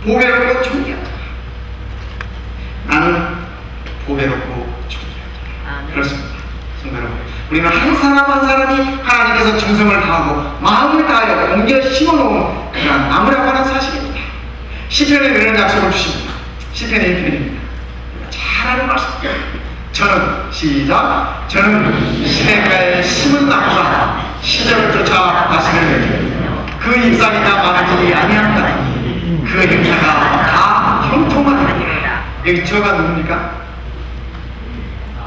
보배롭고 존귀하다. 나는 보배롭고 존귀하다. 그렇습니다. 성도 여러분, 우리는 한 사람 한 사람이 하나님께서 정성을 다하고 마음을 다하여 옮겨 심어놓은 그런 나무라고 하는 사실입니다. 시편에 이런 약속을 주십니다. 시편 1편입니다. 잘 아는 말씀입니다. 저는 시작. 저는 시냇가에 심은 나무라 시절을 쫓아 다시를 내리며 그 잎사귀 다 마르지 아니한다. 그 행사가 다 형통하리라. 여기 저가 누굽니까?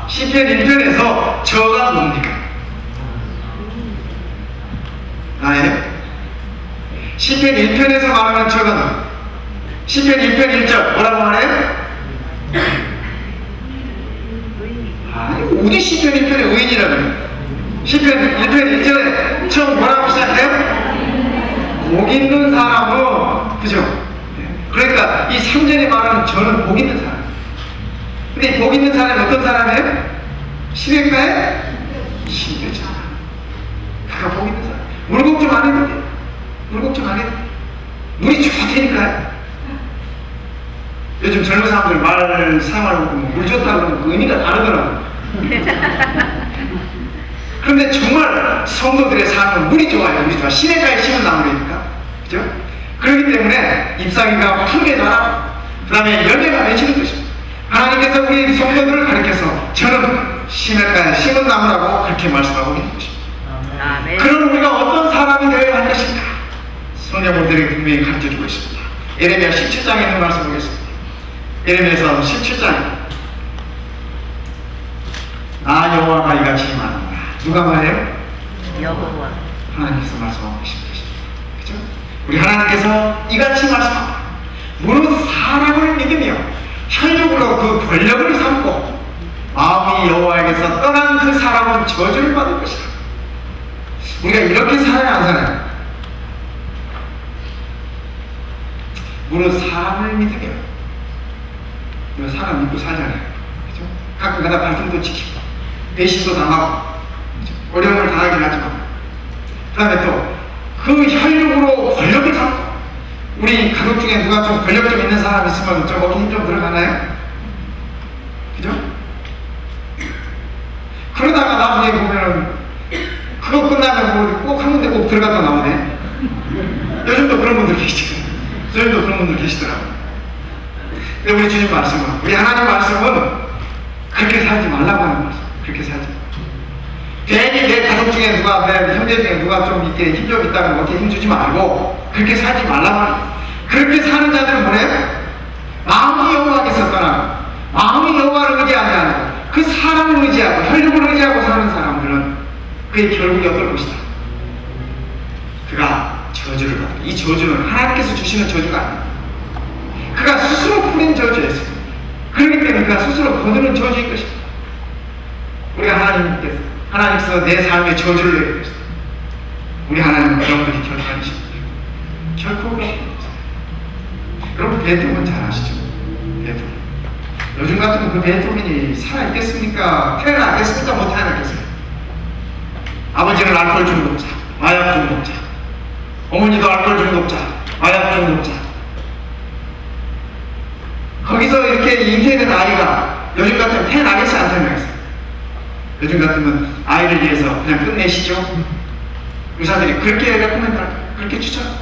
시편 1편에서 저가 누굽니까? 나예요? 시편 1편에서 말하는 저가 누구? 시편 1편 1절 뭐라고 말해요? 어디 시편 1편에 의인이라고 해요? 시편 1편 1절에 처음 뭐라고 시작해요? 복 있는 사람은, 그죠? 그러니까 이 3절에 말하는 저는 복 있는 사람. 근데 이 복 있는 사람이 어떤 사람이에요? 시냇가에 심는 사람. 그가 복 있는 사람. 물 걱정 안 해도 돼. 물 걱정 안 해도 돼. 물이 좋다니까요. 요즘 젊은 사람들 말 사용하려고 물 좋다고 하면 그 의미가 다르더라고요. 그런데 정말 성도들의 삶은 물이 좋아요. 물이 좋아. 시냇가에 심은 나무니까. 그죠? 그렇기 때문에 잎사귀가 푸르게 자라고 그 다음에 열매가 맺히는 것입니다. 하나님께서 우리 성도들을 가르쳐서 저는 시냇가에 심은 나무라고 그렇게 말씀하고 있는 것입니다. 아멘. 그럼 우리가 어떤 사람이 되어야 할 것인가? 성령들에게 분명히 가르쳐주고 있습니다. 예레미야 17장에 있는 말씀 보겠습니다. 예레미야서 17장. 나 여호와가 이같이 말한다. 누가 말해요? 여호와. 하나님께서 말씀하고 계십니다. 그죠? 우리 하나님께서 이같이 말씀합니다. 무릇 사람을 믿으며 혈육으로 그 권력을 삼고 마음이 여호와에게서 떠난 그 사람은 저주를 받을 것이다. 우리가 이렇게 살아야 안 살아요? 무릇 사람을 믿으며, 우리가 사람 믿고 살잖아요. 그죠? 가끔가다 발등도 지키고 배신도 당하고 그죠? 어려움을 당하긴 하지만 그 다음에 또 그 혈육으로 권력을 잡고, 우리 가족 중에 누가 좀 권력 좀 있는 사람 있으면 좀 거기 힘 좀 들어가나요? 그죠? 그러다가 나중에 보면은 그거 끝나면 꼭 한 군데 꼭 들어갔다 나오네. 요즘도 그런 분들 계시죠. 요즘도 그런 분들 계시더라고요. 근데 우리 주님 말씀은, 우리 하나님 말씀은 그렇게 살지 말라고 하는 말씀. 그렇게 살지 말라고. 괜히 내 가족 중에 누가, 내 형제 중에 누가 좀 이렇게 힘 좀 있다면 어떻게 힘주지 말고 그렇게 살지 말라고 하는 거예요. 그렇게 사는 자들은 뭐래요? 마음이 여호와께서 떠나고 마음이 여호와를 의지하지 않고 그 사람을 의지하고 혈육을 의지하고 사는 사람들은 그의 결국이 어떨 것이다. 그가 저주를 받고, 이 저주는 하나님께서 주시는 저주가 아닙니다. 그가 스스로 뿌린 저주였습니다. 그렇기 때문에 그가 스스로 거두는 저주인 것입니다. 우리가 하나님께서 내 삶에 저주를 내릴 것이다. 우리 하나님은 그런 분이 결코 아니십니다. 결코 그렇습니다. 여러분 베토벤 잘 아시죠? 베토벤. 요즘 같으면 그 베토벤이 살아있겠습니까? 태어나겠습니까? 못 태어나겠어요. 아버지는 알코올 중독자, 마약 중독자, 어머니도 알코올 중독자, 마약 중독자. 거기서 이렇게 잉태된 아이가 요즘 같으면 태어나겠어요? 안 태어나겠어요? 요즘 같으면 아이를 위해서 그냥 끝내시죠? 의사들이 그렇게 레코멘드합니다. 그렇게 추천합니다.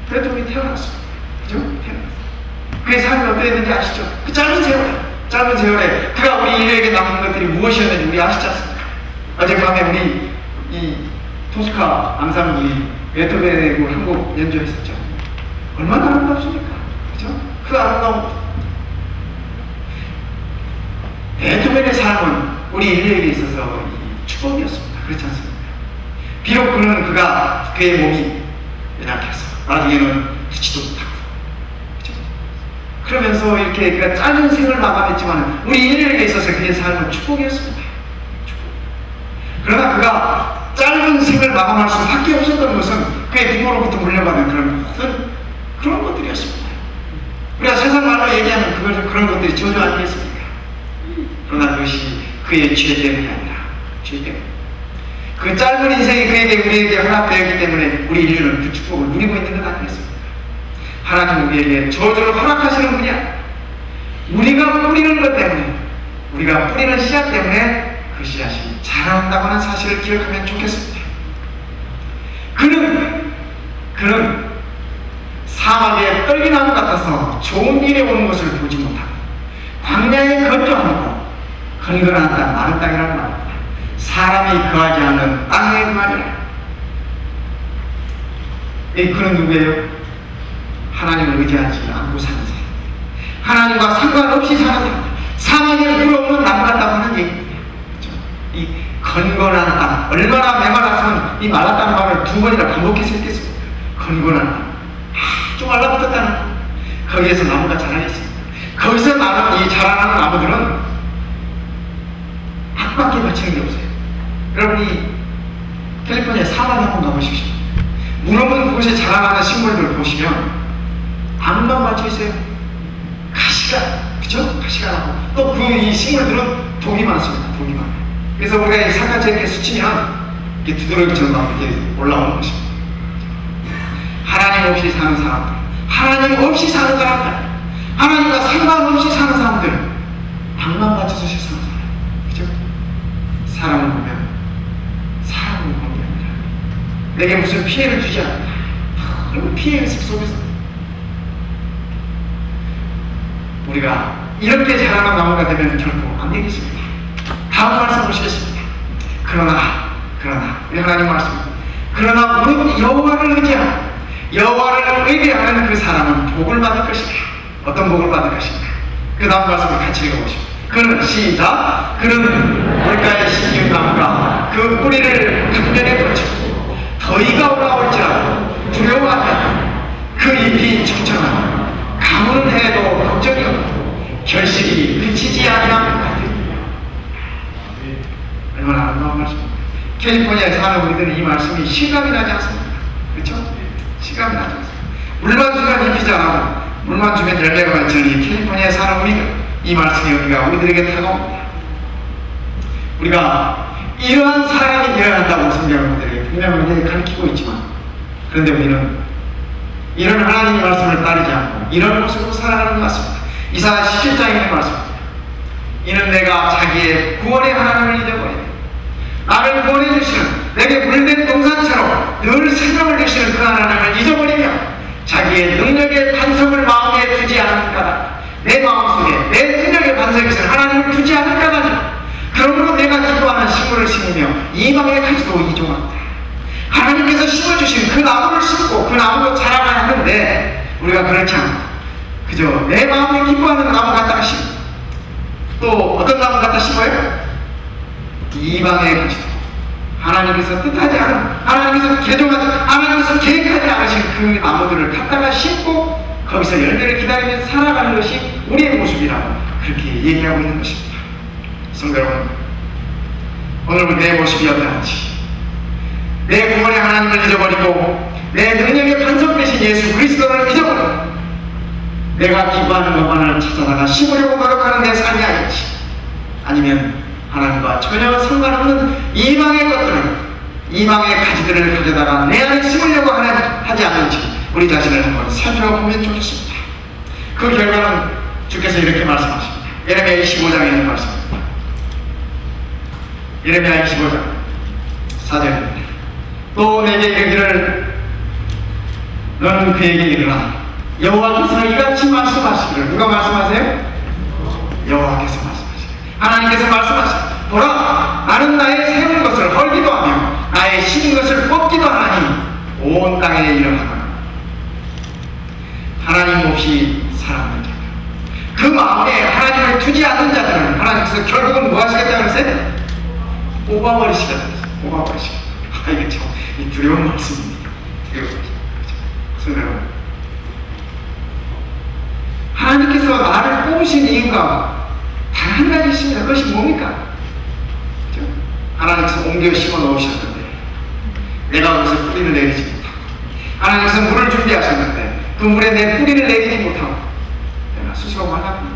베토벤이 태어났습니다. 그죠? 태어났어요. 그의 삶이 어떠했는지 아시죠? 그 짧은 세월에 그가 우리 인류에게 남은 것들이 무엇이었는지 우리 아시지 않습니까? 어젯밤에 우리 이 토스카 앙상블이 베토벤의 그 한 곡 연주했었죠. 얼마나 아름답습니까? 그죠? 그 아름다운 베토벤의 삶은 우리 인류에게 있어서 축복이었습니다. 그렇지 않습니까? 비록 그가 그의 몸이 연약해서 나중에는 듣지도 못하고, 그렇죠? 그러면서 이렇게 그가 짧은 생을 마감했지만 우리 인류에게 있어서 그의 삶은 축복이었습니다. 축복. 그러나 그가 짧은 생을 마감할 수밖에 없었던 것은 그의 부모로부터 물려받은 그런 것들이었습니다. 우리가 세상 말로 얘기하면 그런 것들이 저주 아니겠습니까? 그러나 그것이 그의 죄 때문이 아니라 죄 때문에, 그 짧은 인생이 우리에게 허락되었기 때문에 우리 인류는 그 축복을 누리고 있는 것 아니겠습니까? 하나님 우리에게 저주를 허락하시는 분이야. 우리가 뿌리는 것 때문에, 우리가 뿌리는 씨앗 때문에 그 씨앗이 자란다고 하는 사실을 기억하면 좋겠습니다. 그는 사막의 떨기나무 같아서 좋은 일이 오는 것을 보지 못하고 광야에 건조하고 건건한 땅, 마른 땅이라는 말입니다. 사람이 거하지 않는 땅에 거하리라. 그는 누구예요? 하나님을 의지하지 않고 사는 사람, 하나님과 상관없이 사는 사람, 사막에 물 없는 나무 같다고 하는 얘기입니다. 그렇죠? 이 건건한 땅, 얼마나 메마라서는 이 말랐다는 말을 두 번이나 반복해서 했겠습니까? 건건한 땅, 아주 말라붙었다는 땅, 거기에서 나무가 자라겠습니다. 거기서 나는 이 자라나는 나무들은 악밖에 바치는 게 없어요. 여러분이 캘리포니아 사막에 한번 가보십시오. 물 없는 곳에 자라나는 식물들 보시면 암만 맞춰 있어요. 가시가, 그쵸? 가시가 나고 또 그 이 식물들은 독이 많습니다. 독이 많아요. 그래서 우리가 이 산가채 이렇게 스치면 이렇게 두드러기처럼 막 이렇게 올라오는 것입니다. 하나님 없이 사는 사람들, 하나님 없이 사는 사람들, 하나님과 상관없이 사는 사람들, 악만 맞춰서 사는 사람, 그죠? 사람을 보면 사람을 보는 게 아니라 내게 무슨 피해를 주지 않는다. 그리고 피해 의식 속에서 우리가 이렇게 자라는 나무가 되면 결코 안 되겠습니다. 다음 말씀 보시겠습니다. 그러나 우리 하나님 말씀입니다. 그러나 무릇 여호와를 의지하고 여호와를 의뢰하는 그 사람은 복을 받을 것이다. 어떤 복을 받을 것인가? 그 다음 말씀을 같이 읽어보십시오. 그는 시작. 그는 물가에 심은 나무가 그 뿌리를 강변에 뻗치고 더위가 올라올지라도 두려워하지 않고 그 잎이 청청하고 가물은 해도 걱정이 없고 결실이 그치지 아니함 같으니라. 얼마나 아름다운 말씀입니다. 캘리포니아에 사는 우리들은 이 말씀이 실감이 나지 않습니까? 그렇죠? 실감이 나지 않습니까? 물만 주면 잎이 자라고 물만 주면 열매가 맺히는 이 캘리포니아에 사는 우리가 이 말씀이 여기가 우리들에게 다가옵니다. 우리가 이러한 사랑이 되어야 한다고 성경은 우리들에게 분명하게 가르치고 있지만, 그런데 우리는 이런 하나님의 말씀을 따르지 않고 이런 모습으로 살아가는 것 같습니다. 이사야 17장에 있는 말씀입니다. 이는 내가 자기의 구원의 하나님을 잊어버리네. 나를 구원해 주시는, 내게 물된 동산처럼 늘 생명을 주시는 그 하나님을 잊어버리며 자기의 능력의 반석을 마음에 두지 않을까다. 내 마음속에 내 능력의 반석에서 하나님을 두지 않을까다. 그러므로 내가 기도하는 식물을 심으며 이방의 가지도 이종한다. 하나님께서 심어주신 그 나무를 심고 그 나무로 자라가야 하는데 우리가 그렇지 않고 그저 내 마음에 기뻐하는 나무 갖다가 심고 또 어떤 나무 갖다 심어요? 이방의 가지도, 하나님께서 뜻하지 않은, 하나님께서 개종하지, 하나님께서 계획하지 않으신 그 나무들을 갖다가 심고 거기서 열매를 기다리며 살아가는 것이 우리의 모습이라고 그렇게 얘기하고 있는 것입니다. 성도 여러분, 오늘 내 모습이 어떠한지, 내 구원의 하나님을 잊어버리고 내 능력의 반석 되신 예수 그리스도를 잊어버리고 내가 기뻐하는 것만을 찾아다가 심으려고 노력하는 내 삶이 아닐지, 아니면 하나님과 전혀 상관없는 이방의 것들을, 이방의 가지들을 가져다가 내 안에 심으려고 하지 않는지 우리 자신을 한번 살펴보면 좋겠습니다. 그 결과는 주께서 이렇게 말씀하십니다. 예레미야 25장에 있는 말씀입니다. 예레미야 25장 4절입니다. 또 내게 이르기를 너는 그에게 이르라. 여호와께서 이같이 말씀하시기를. 누가 말씀하세요? 여호와께서 말씀하시기를. 하나님께서 말씀하시기를. 보라, 나는 나의 세운 것을 헐기도 하며 나의 심은 것을 뽑기도 하나니 온 땅에 일어나라. 하나님 없이 살아가는 자들, 그 마음에 하나님을 두지 않는 자들은 하나님께서 결국은 뭐 하시겠다고 그랬어요? 뽑아버리시겠다. 뽑아버리시겠다. 이게 참 두려운 말씀입니다. 두려운 말씀. 여러분, 하나님께서 나를 뽑으신 이유가 단 한 가지 있습니다. 그것이 뭡니까? 그렇죠? 하나님께서 옮겨 심어 놓으셨는데 내가 거기서 뿌리를 내리지 못하고, 하나님께서 물을 준비하셨는데 그 물에 내 뿌리를 내리지 못하고 내가 스스로 말랐구나.